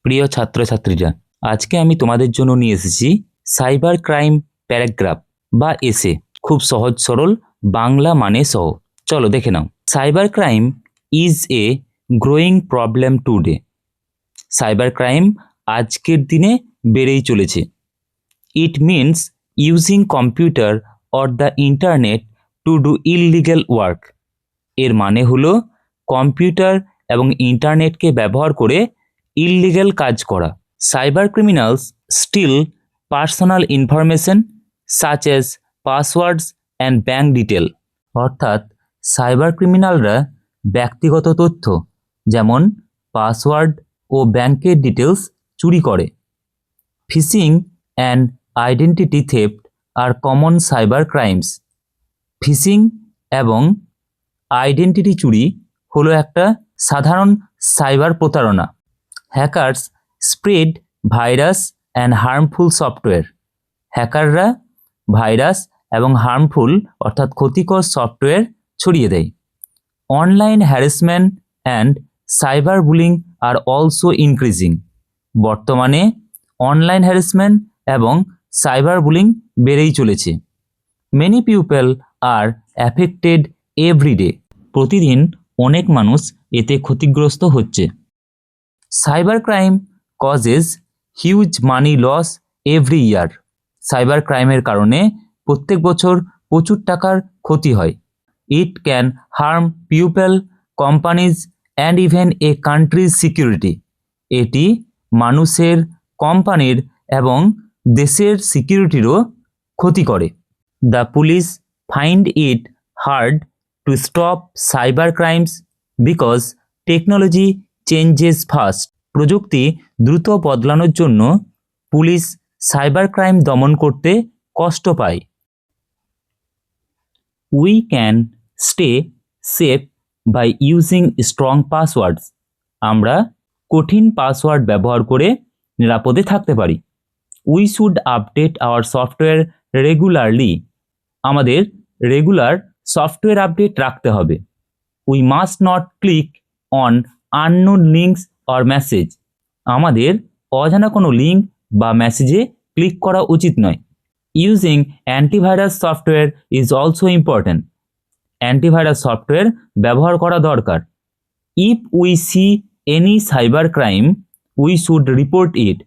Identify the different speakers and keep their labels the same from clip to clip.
Speaker 1: প্রিয় ছাত্রছাত্রীরা, আজকে আমি তোমাদের জন্য নিয়ে এসেছি সাইবার ক্রাইম প্যারাগ্রাফ বা এসে, খুব সহজ সরল বাংলা মানে সহ। চলো দেখে নাও। Cyber crime is a growing problem today. Cyber crime আজকের দিনে বেড়েই চলেছে। It means using computer or the internet to do illegal work. এর মানে হলো কম্পিউটার এবং ইন্টারনেটকে ব্যবহার করে ইললিগ্যাল কাজ করা। Cyber criminals steal personal information such as passwords and bank detail. অর্থাৎ সাইবার ক্রিমিনালরা ব্যক্তিগত তথ্য যেমন পাসওয়ার্ড ও ব্যাংকের ডিটেলস চুরি করে। Phishing and identity theft are common cyber crimes. Phishing এবং আইডেন্টিটি চুরি হলো একটা সাধারণ সাইবার প্রতারণা। Hackers spread virus and harmful software. হ্যাকাররা ভাইরাস এবং হার্মফুল অর্থাৎ ক্ষতিকর সফটওয়্যার ছড়িয়ে দেয়। Online harassment and cyber bullying are also increasing. বর্তমানে অনলাইন হ্যারাসমেন্ট এবং সাইবার বুলিং বেড়েই চলেছে। Many people are affected everyday. প্রতিদিন অনেক মানুষ এতে ক্ষতিগ্রস্ত হচ্ছে। Cyber crime causes huge money loss every year. Cyber ক্রাইমের কারণে প্রত্যেক বছর প্রচুর টাকার ক্ষতি হয়। It can harm people, companies and even a countries security. এটি মানুষের, কোম্পানির এবং দেশের সিকিউরিটিরও ক্ষতি করে। The police find it hard to stop cyber crimes because technology changes fast. প্রযুক্তি দ্রুত বদলানোর জন্য পুলিশ সাইবার ক্রাইম দমন করতে কষ্ট পায়। We can stay safe by using strong passwords. আমরা কঠিন পাসওয়ার্ড ব্যবহার করে নিরাপদে থাকতে পারি। We should update our software regularly. আমাদের রেগুলার সফটওয়্যার আপডেট রাখতে হবে। We must not click on unknown links or message. আমাদের অজানা কোনো লিঙ্ক বা মেসেজে ক্লিক করা উচিত নয়। Using antivirus software is also important. Antivirus software ব্যবহার করা দরকার। If we see any cyber crime we should report ইট।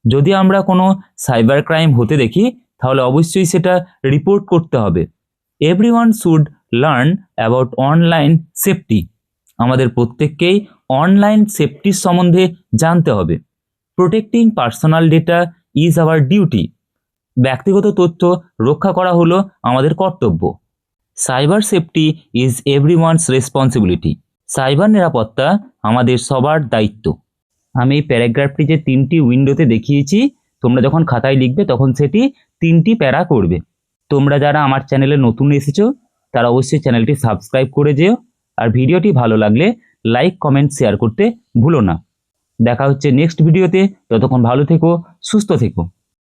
Speaker 1: যদি আমরা কোনো সাইবার ক্রাইম হতে দেখি তাহলে অবশ্যই সেটা রিপোর্ট করতে হবে। Everyone should learn about online safety. আমাদের প্রত্যেককেই অনলাইন সেফটির সম্বন্ধে জানতে হবে। Protecting personal data is our duty. ব্যক্তিগত তথ্য রক্ষা করা হলো আমাদের কর্তব্য। Cyber safety is everyone's responsibility. Cyber নিরাপত্তা আমাদের সবার দায়িত্ব। আমি এই প্যারাগ্রাফটি যে 3টি উইন্ডোতে দেখিয়েছি, তোমরা যখন খাতায় লিখবে তখন সেটি 3টি প্যারা করবে। তোমরা যারা আমার চ্যানেলে নতুন এসেছো তারা অবশ্যই চ্যানেলটি সাবস্ক্রাইব করে যেও। আর ভিডিওটি ভালো লাগলে লাইক, কমেন্ট, শেয়ার করতে ভুলো না। দেখা হচ্ছে নেক্সট ভিডিওতে। ততক্ষণ ভালো থেকো, সুস্থ থেকো।